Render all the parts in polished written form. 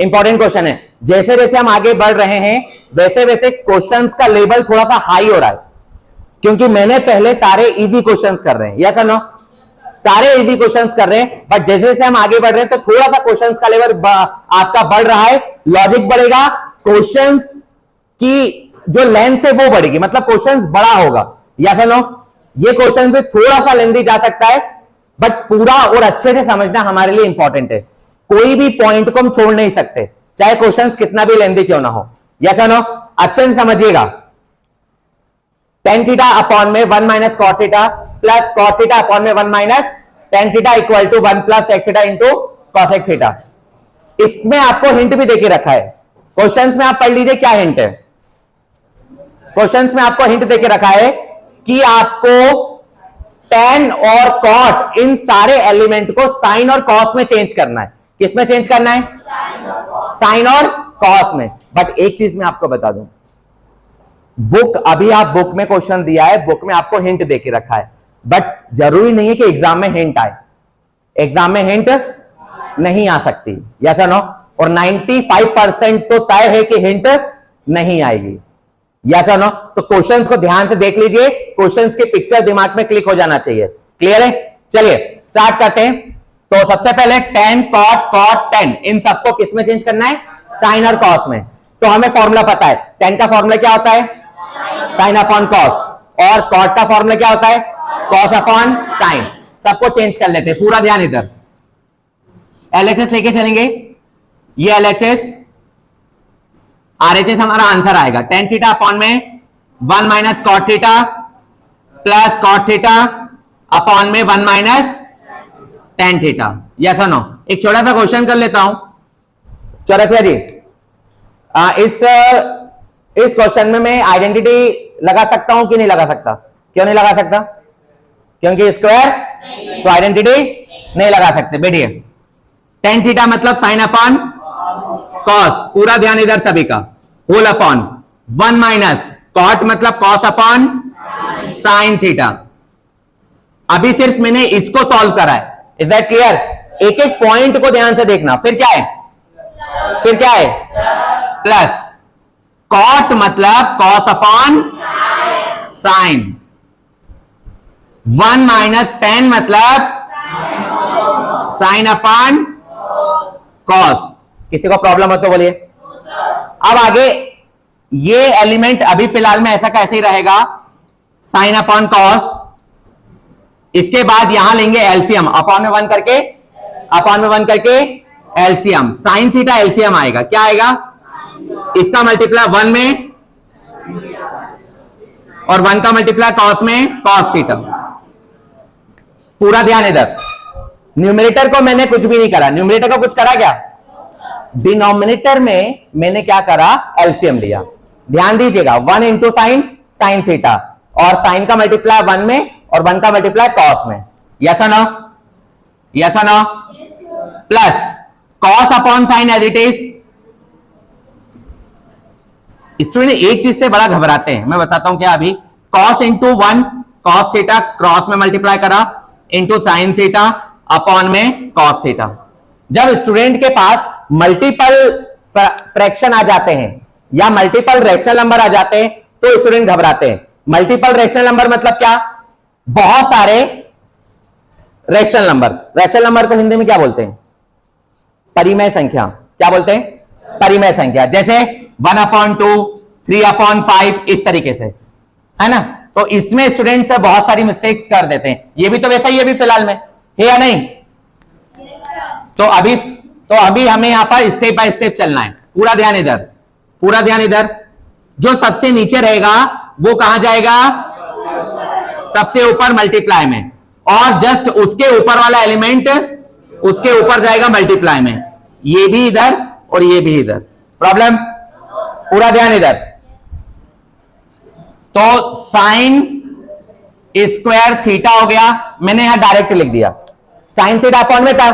Important question है। जैसे जैसे हम आगे बढ़ रहे हैं वैसे वैसे क्वेश्चंस का लेवल थोड़ा सा हाई हो रहा है, क्योंकि मैंने पहले सारे इजी क्वेश्चंस कर रहे हैं, यस और नो, सारे इजी क्वेश्चंस कर रहे हैं, बट जैसे जैसे हम आगे बढ़ रहे हैं तो थोड़ा सा क्वेश्चंस का लेवल आपका बढ़ रहा है, लॉजिक बढ़ेगा, क्वेश्चंस की जो लेंथ है वो बढ़ेगी, मतलब क्वेश्चंस बड़ा होगा, यस और नो। ये क्वेश्चन भी थोड़ा सा लेंथी जा सकता है, बट पूरा और अच्छे से समझना हमारे लिए इंपॉर्टेंट है। कोई भी पॉइंट को हम छोड़ नहीं सकते, चाहे क्वेश्चंस कितना भी लेंथी क्यों ना हो, यस और नो। अच्छे से समझिएगा, tan थीटा अपॉन में 1 minus cot theta plus cot theta upon में 1 minus tan theta equal to 1 plus sec theta into cosec theta. इसमें आपको हिंट भी देके रखा है, क्वेश्चंस में आप पढ़ लीजिए क्या हिंट है। क्वेश्चंस में आपको हिंट देके रखा है कि आपको tan और cot इन सारे एलिमेंट को साइन और कॉस में चेंज करना है। किस में चेंज करना है? साइन और कॉस में। बट एक चीज मैं आपको बता दूं, बुक अभी आप बुक में क्वेश्चन दिया है, बुक में आपको हिंट देके रखा है, बट जरूरी नहीं है कि एग्जाम में हिंट आए, एग्जाम में हिंट नहीं आ सकती, यस और नो। और 95% तो तय है कि हिंट नहीं आएगी, यस और नो। तो क्वेश्चंस को ध्यान से देख लीजिए, क्वेश्चंस की पिक्चर दिमाग में क्लिक हो जाना चाहिए, क्लियर है। चलिए स्टार्ट करते हैं। तो सबसे पहले tan cot cot tan इन सबको किस में चेंज करना है? साइन और कॉस में। तो हमें फॉर्मूला पता है, tan का फॉर्मूला क्या होता है? साइन अपॉन कॉस, और cot का फॉर्मूला क्या होता है? Cos upon sign. सबको चेंज कर लेते हैं, पूरा ध्यान इधर। LHS लेके चलेंगे, ये LHS RHS हमारा आंसर आएगा, tan थीटा अपॉन में 1 minus cot theta plus cot theta upon में 1 माइनस tan थीटा, यस और नो। एक छोटा सा क्वेश्चन कर लेता हूं चौरसिया जी। इस क्वेश्चन में मैं आइडेंटिटी लगा सकता हूं कि नहीं लगा सकता? क्यों नहीं लगा सकता? क्योंकि स्क्वायर, तो आइडेंटिटी नहीं लगा सकते। बैठिए, tan थीटा मतलब साइन अपॉन कॉस, पूरा ध्यान इधर सभी का, होल अपॉन 1 माइनस कॉट मतलब कॉस अपॉन साइन थीटा। अभी सिर्फ मैंने इसको सॉल्व करा है, इज दैट क्लियर? एक एक पॉइंट को ध्यान से देखना। फिर क्या है? फिर क्या है? प्लस कॉट मतलब cos upon sign, 1 minus tan मतलब साइन अपॉन कॉस। किसी को प्रॉब्लम हो तो बोलिए। अब आगे ये एलिमेंट अभी फिलहाल में ऐसा कैसे ही रहेगा, साइन अपॉन कॉस। इसके बाद यहां लेंगे एलसीएम, अपॉन में 1 करके, अपॉन में 1 करके एलसीएम, साइन थीटा एलसीएम आएगा, क्या आएगा? इसका मल्टीप्लाई 1 में और 1 का मल्टीप्लाई कॉस में कॉस थीटा। पूरा ध्यान इधर। न्यूमरेटर को मैंने कुछ भी नहीं करा, न्यूमरेटर को कुछ करा क्या? डिनोमिनेटर में मैंने क्या करा? एलसीएम लिया। ध्यान दीजिएगा, 1 इंटू साइन, साइन थीटा, और साइन का मल्टीप्लाई 1 में और 1 का मल्टीप्लाई कॉस में, यस और नो? यस और no? Plus cos upon sine as it is. Student एक चीज से बड़ा घबराते हैं, मैं बताता हूं क्या। अभी cos into 1 cos theta cross में मल्टीप्लाई करा इंटू साइन थीटा अपॉन में कॉस थीटा। जब स्टूडेंट के पास मल्टीपल फ्रैक्शन आ जाते हैं या मल्टीपल रैशनल नंबर आ जाते हैं तो स्टूडेंट घबराते हैं। मल्टीपल रैशनल नंबर मतलब क्या? बहुत सारे रैशनल नंबर। रैशनल नंबर को हिंदी में क्या बोलते हैं? परिमेय संख्या। क्या बोलते हैं? परिमेय संख्या। जैसे 1/2, 3/5, इस तरीके से, है ना। तो इसमें स्टूडेंट से बहुत सारी मिस्टेक्स कर देते हैं। ये भी तो वैसा ही है अभी फिलहाल में, है या नहीं? तो अभी हमें यहां पर स्टेप बाय स्टेप चलना है। पूरा ध्यान इधर, पूरा ध्यान इधर। जो सबसे नीचे रहेगा वो कहां जाएगा? सबसे ऊपर मल्टीप्लाई में, और जस्ट उसके ऊपर वाला एलिमेंट उसके ऊपर जाएगा मल्टीप्लाई में। ये भी इधर और ये भी इधर। प्रॉब्लम? पूरा ध्यान इधर। तो साइन स्क्वायर थीटा हो गया, मैंने यहां डायरेक्ट लिख दिया। साइन थीटा अपॉन में था,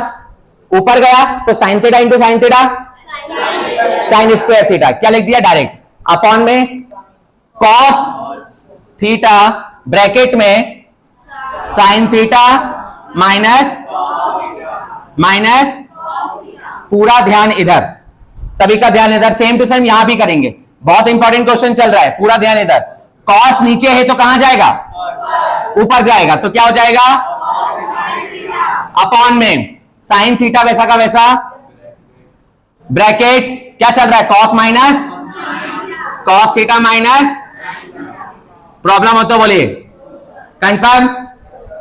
ऊपर गया तो sine theta into sine theta sine square theta, क्या लिख दिया? डायरेक्ट। अपॉन में कॉस थीटा ब्रैकेट में साइन थीटा माइनस माइनस, पूरा ध्यान इधर, सभी का ध्यान इधर, सेम टू सेम यहां भी करेंगे, बहुत इंपॉर्टेंट क्वेश्चन चल रहा है, पूरा ध्यान इधर। कॉस नीचे है तो कहां जाएगा, ऊपर जाएगा, तो क्या हो जाएगा, अपॉन में साइन थीटा वैसा का वैसा, ब्रैकेट क्या चल रहा है, cos minus cos theta minus, problem हो तो बोलिए, कंफर्म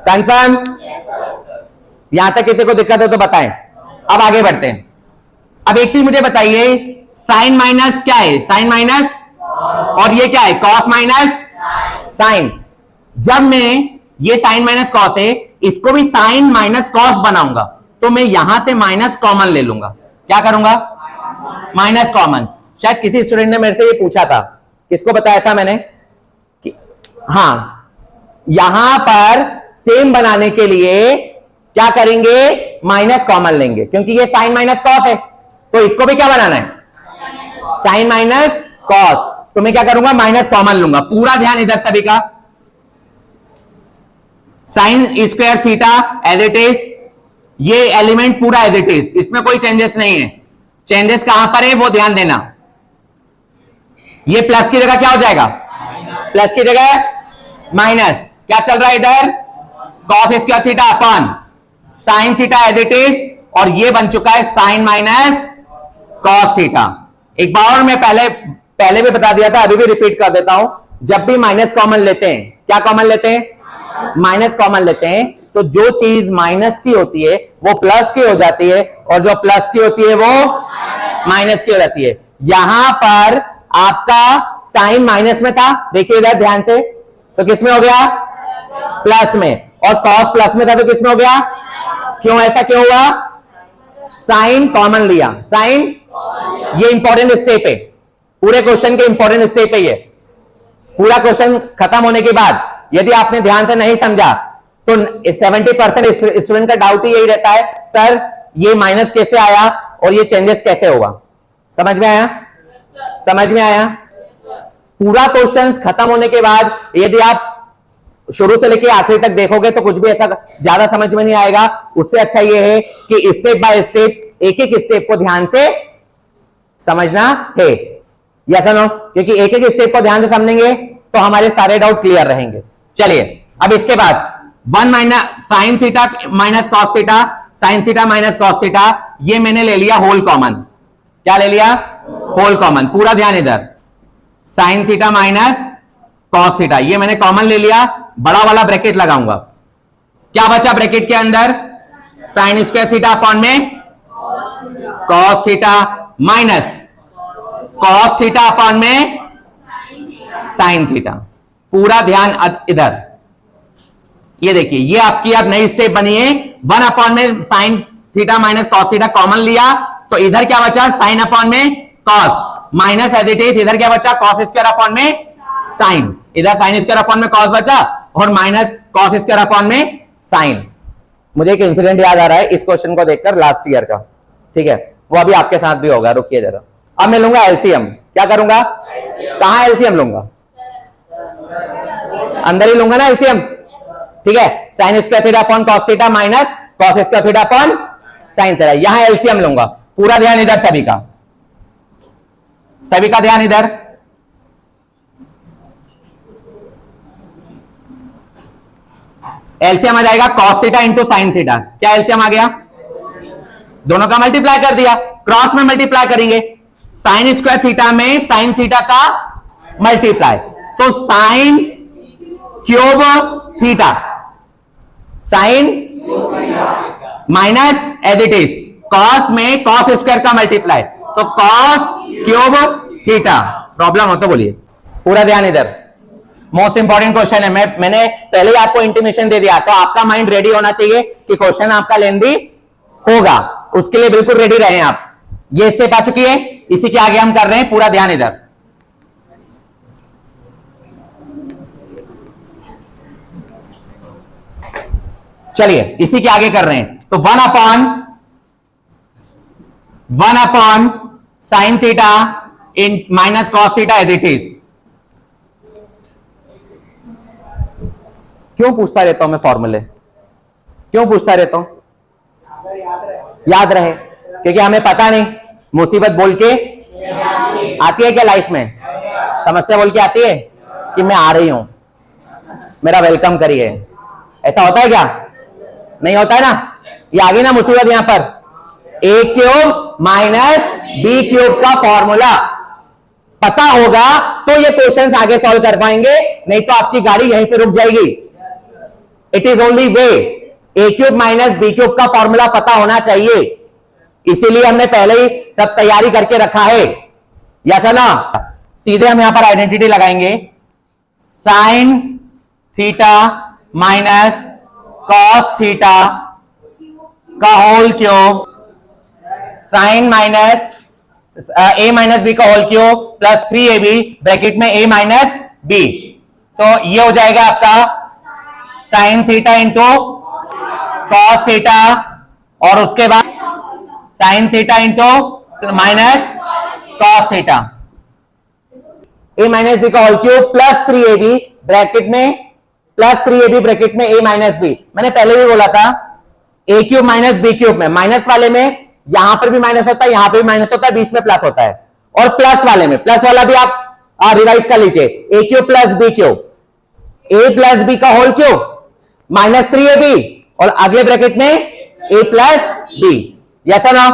कंफर्म, यहां तक किसी को दिक्कत हो तो बताएं। अब आगे बढ़ते हैं। अब एक चीज मुझे बताइए, साइन माइनस क्या है, साइन माइनस, और ये क्या है, कॉस माइनस साइन। जब मैं ये साइन माइनस कॉस है, इसको भी साइन माइनस कॉस बनाऊंगा, तो मैं यहां से माइनस कॉमन ले लूंगा, क्या करूंगा, माइनस कॉमन। शायद किसी स्टूडेंट ने मेरे से ये पूछा था, किसको बताया था मैंने कि हाँ, यहां पर सेम बनाने के लिए क्या करेंगे, माइनस कॉमन लेंगे, क्योंकि ये साइन माइनस कॉस है, तो इसको भी क्या बनाना है, साइन माइनस कॉस, तो मैं क्या करूंगा, माइनस कॉमन लूंगा। पूरा ध्यान इधर सभी का, sine square theta as it is, ये एलिमेंट पूरा एज इट इज, इसमें कोई चेंजेस नहीं है, चेंजेस कहां पर है वो ध्यान देना। ये प्लस की जगह क्या हो जाएगा, प्लस की जगह माइनस, क्या चल रहा है इधर, cos square theta upon sine theta as it is, और ये बन चुका है साइन माइनस कॉस थीटा। एक बार और मैं पहले भी बता दिया था, अभी भी रिपीट कर देता हूं, जब भी माइनस कॉमन लेते हैं, क्या कॉमन लेते हैं, माइनस कॉमन लेते हैं, तो जो चीज माइनस की होती है वो प्लस की हो जाती है, और जो प्लस की होती है वो माइनस की हो जाती है। यहां पर आपका साइन माइनस में था, देखिए इधर ध्यान से, तो किस में हो गया, प्लस में, और कॉस प्लस में था तो किस में हो गया, क्यों, ऐसा क्यों हुआ, साइन कॉमन लिया, साइन, ये इंपॉर्टेंट स्टेप है, पूरे क्वेश्चन के इंपॉर्टेंट स्टेप है ये। पूरा क्वेश्चन खत्म होने के बाद यदि आपने ध्यान से नहीं समझा तो 70% स्टूडेंट का डाउट ही यही रहता है, सर ये माइनस कैसे आया और ये चेंजेस कैसे होगा। समझ में आया, समझ में आया। पूरा क्वेश्चन खत्म होने के बाद यदि आप शुरू से लेके आखिरी तक देखोगे तो कुछ भी ऐसा ज्यादा समझ में नहीं आएगा। उससे अच्छा यह है कि स्टेप बाय स्टेप, एक एक स्टेप को ध्यान से समझना है, यस और नो, क्योंकि एक एक स्टेप को ध्यान से समझेंगे तो हमारे सारे डाउट क्लियर रहेंगे। चलिए अब इसके बाद 1 minus sign theta minus cos theta, sign theta minus cos theta, ये मैंने ले लिया होल कॉमन। क्या ले लिया, होल कॉमन। पूरा ध्यान इधर, sign theta minus cos theta, ये मैंने कॉमन ले लिया, बड़ा वाला ब्रैकेट लगाऊंगा। क्या बचा ब्रैकेट के अंदर, साइन स्क्वायर थीटा अपॉन में cos theta minus cos theta upon में साइन थीटा। पूरा ध्यान इधर, ये देखिए, ये आपकी अब नई स्टेप बनी है। 1 अपॉन में sine theta minus cos theta common लिया, तो इधर क्या बचा, साइन अपॉन में cos minus as it is, इधर क्या बचा, कॉस स्क्वायर अपॉन में साइन, इधर साइन स्क्वायर अपॉन में कॉस बचा और माइनस कॉस स्क्वायर अपॉन में साइन। मुझे एक इंसिडेंट याद आ रहा है इस क्वेश्चन को देखकर लास्ट ईयर का, ठीक है, वो अभी आपके साथ भी होगा, रुकिए जरा। अब मैं लूंगा एलसीएम। क्या करूंगा, कहां एलसीएम लूंगा, अंदर ही लूंगा ना एलसीएम, ठीक है। Sign square theta upon cos theta minus cos square theta upon sine theta, यहां एलसीएम लूंगा। पूरा ध्यान इधर, सभी का, सभी का ध्यान इधर। एलसीएम आ जाएगा cos theta into sine theta. क्या एलसीएम आ गया, दोनों का मल्टीप्लाई कर दिया, क्रॉस में मल्टीप्लाई करेंगे, साइन स्क्वायर थीटा में साइन थीटा का मल्टीप्लाई, तो sine cube theta, sine minus as it is, cos में कॉस स्क्वायर का मल्टीप्लाई, तो कॉस क्यूब थीटा। प्रॉब्लम हो तो बोलिए। पूरा ध्यान इधर, मोस्ट इंपॉर्टेंट क्वेश्चन है। मैंने पहले ही आपको इंटीमेशन दे दिया, तो आपका माइंड रेडी होना चाहिए कि क्वेश्चन आपका लेंदी होगा, उसके लिए बिल्कुल रेडी रहें आप। ये स्टेप आ चुकी है, इसी के आगे हम कर रहे हैं। पूरा ध्यान इधर, चलिए इसी के आगे कर रहे हैं। तो 1 upon sine theta in minus cos theta as it is. क्यों पूछता रहता हूं मैं फॉर्मूले, क्यों पूछता रहता हूं, याद रहे, क्योंकि हमें पता नहीं मुसीबत बोल के आती है क्या लाइफ में? समस्या बोल के आती है कि मैं आ रही हूं, मेरा वेलकम करिए, ऐसा होता है क्या? नहीं होता है ना। ये आ गई ना मुसीबत यहां पर, ए क्यूब माइनस बी क्यूब का फॉर्मूला पता होगा तो ये क्वेश्चंस आगे सॉल्व कर पाएंगे, नहीं तो आपकी गाड़ी यहीं पे रुक जाएगी। It is only way, a cube minus b cube का फॉर्मूला पता होना चाहिए, इसीलिए हमने पहले ही सब तैयारी करके रखा है। यस ना? सीधे हम यहां पर आइडेंटिटी लगाएंगे, sine theta minus cos theta का whole cube, sine minus a minus b का whole cube plus 3ab bracket में a माइनस बी, तो ये हो जाएगा आपका sine theta into cos theta, और उसके बाद sine theta into minus cos theta, a minus b का whole cube plus 3ab bracket में, प्लस 3ab ब्रैकेट में a माइनस बी। मैंने पहले भी बोला था a cube minus b cube में, माइनस वाले में यहां पर भी माइनस होता है, यहां पर भी माइनस होता है, बीच में प्लस होता है, और प्लस वाले में, प्लस वाला भी आप रिवाइज कर लीजिए, ए क्यूब प्लस बी क्यूब, ए प्लस बी का होल क्यूब माइनस 3ab, और अगले ब्रैकेट में a प्लस बी। यस ना?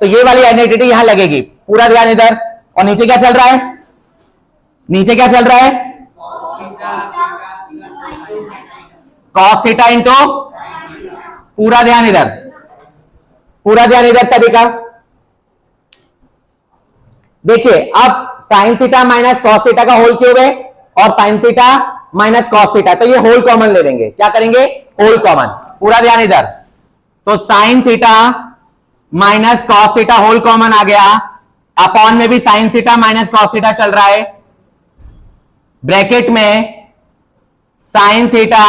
तो ये वाली आइडेंटिटी यहां लगेगी, पूरा ध्यान इधर। और नीचे क्या चल रहा है? नीचे क्या चल रहा है? कॉस थीटा इंटू, पूरा ध्यान इधर, पूरा ध्यान इधर सभी का। देखिए अब sine theta minus cos theta का होल क्यूब है, और sine theta minus cos theta, तो ये होल कॉमन ले लेंगे। क्या करेंगे? Whole common. पूरा ध्यान इधर, तो sine theta minus cos theta whole common आ गया, अपॉन में भी sine theta minus cos theta चल रहा है, ब्रैकेट में sine theta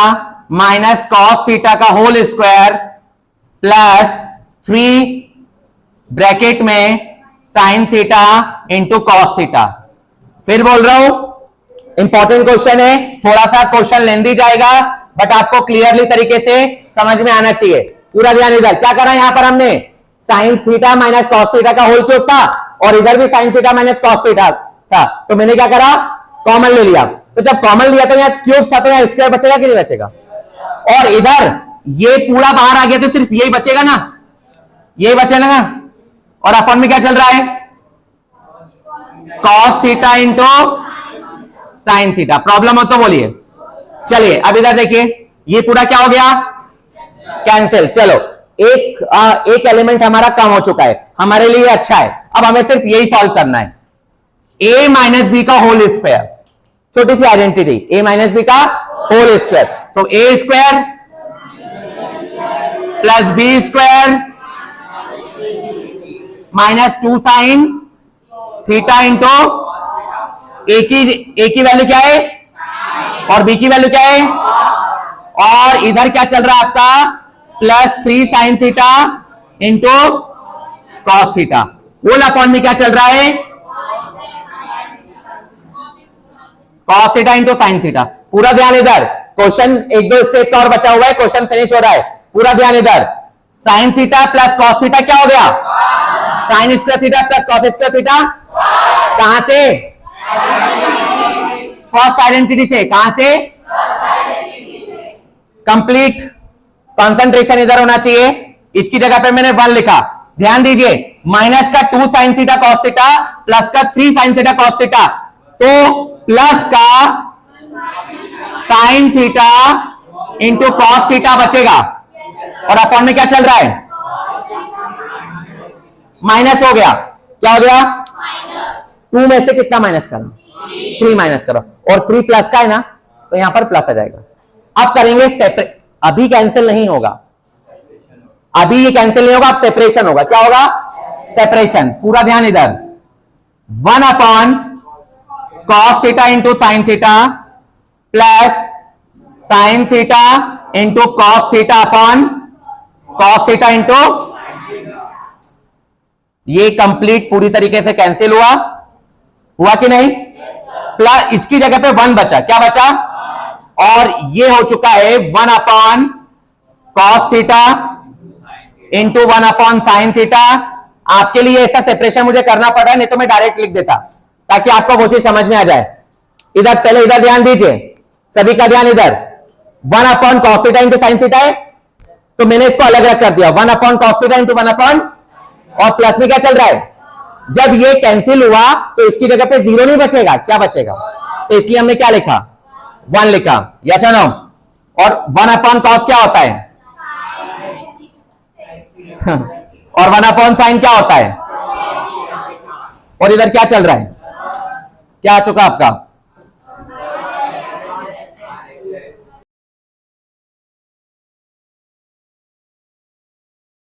minus cos theta का होल स्क्वायर प्लस 3 ब्रैकेट में sine theta into cos theta. फिर बोल रहा हूं, इंपॉर्टेंट क्वेश्चन है, थोड़ा सा क्वेश्चन लेंदी जाएगा, बट आपको क्लियरली तरीके से समझ में आना चाहिए। पूरा ध्यान इधर, क्या करा यहां पर हमने? Sign theta minus cos theta का होल क्यूब था, और इधर भी sine theta minus cos theta था, तो मैंने क्या करा? कॉमन ले लिया। तो जब कॉमन लिया तो यहाँ क्यूब था, तो यहाँ स्क्वायर बचेगा कि नहीं बचेगा? और इधर ये पूरा बाहर आ गया तो सिर्फ यही बचेगा ना, यही बचेगा ना। और अपन में क्या चल रहा है? Cos theta into sine theta. Problem हो तो बोलिए। चलिए अब इधर देखिए, ये पूरा क्या हो गया? कैंसिल। चलो एक एलिमेंट हमारा कम हो चुका है, हमारे लिए अच्छा है। अब हमें सिर्फ यही सॉल्व करना है, a माइनस बी का होल स्क्वायर, छोटी सी आइडेंटिटी, a माइनस बी का होल स्क्वायर, तो a square plus b square minus 2 sine theta into a की वैल्यू क्या है और बी की वैल्यू क्या है, और इधर क्या चल रहा है आपका? Plus 3 sine theta into cos theta, whole upon में क्या चल रहा है? Cos theta into sine theta. पूरा ध्यान इधर, क्वेश्चन 1-2 स्टेप का और बचा हुआ है, क्वेश्चन फिनिश हो रहा है। पूरा ध्यान इधर, sine theta plus cos theta क्या हो गया? Sign square theta plus cos square theta. कहां से? फर्स्ट आइडेंटिटी से। कहां से? कंप्लीट कंसंट्रेशन इधर होना चाहिए, इसकी जगह पे मैंने 1 लिखा। ध्यान दीजिए, माइनस का 2 sine theta cos theta plus का 3 साइन थीटा कॉस थीटा, तो प्लस का sign theta into cos theta बचेगा, और अपॉन में क्या चल रहा है? माइनस हो गया। क्या हो गया? 2 में से कितना माइनस करो? 3 माइनस करो, और 3 प्लस का है ना, तो यहां पर प्लस आ जाएगा। अब करेंगे सेपरेट, अभी कैंसिल नहीं होगा, अभी ये कैंसिल नहीं होगा, अब सेपरेशन होगा। क्या होगा? सेपरेशन। पूरा ध्यान इधर, 1 upon cos theta into sine theta plus sign theta into cos theta upon cos theta into, ये कंप्लीट पूरी तरीके से कैंसिल हुआ कि नहीं? प्लस इसकी जगह पे 1 बचा। क्या बचा? और ये हो चुका है 1 upon cos theta into 1 upon sine theta आपके लिए ऐसा सेपरेशन मुझे करना पड़ रहा है, नहीं तो मैं डायरेक्ट लिख देता ताकि आपको वो चीज समझ में आ जाए। इधर पहले इधर ध्यान दीजिए, सभी का ध्यान इधर। 1 upon cos theta into sine theta है, तो मैंने इसको अलग अलग कर दिया। 1 upon cos theta into 1 upon, और प्लस में क्या चल रहा है, जब ये कैंसिल हुआ तो इसकी जगह पे 0 नहीं बचेगा, क्या बचेगा, तो इसलिए हमने क्या लिखा, 1 लिखा। यस और नो? और 1 अपॉन कॉस क्या होता है और 1 अपॉन साइन क्या होता है, और इधर क्या चल रहा है, क्या आ चुका आपका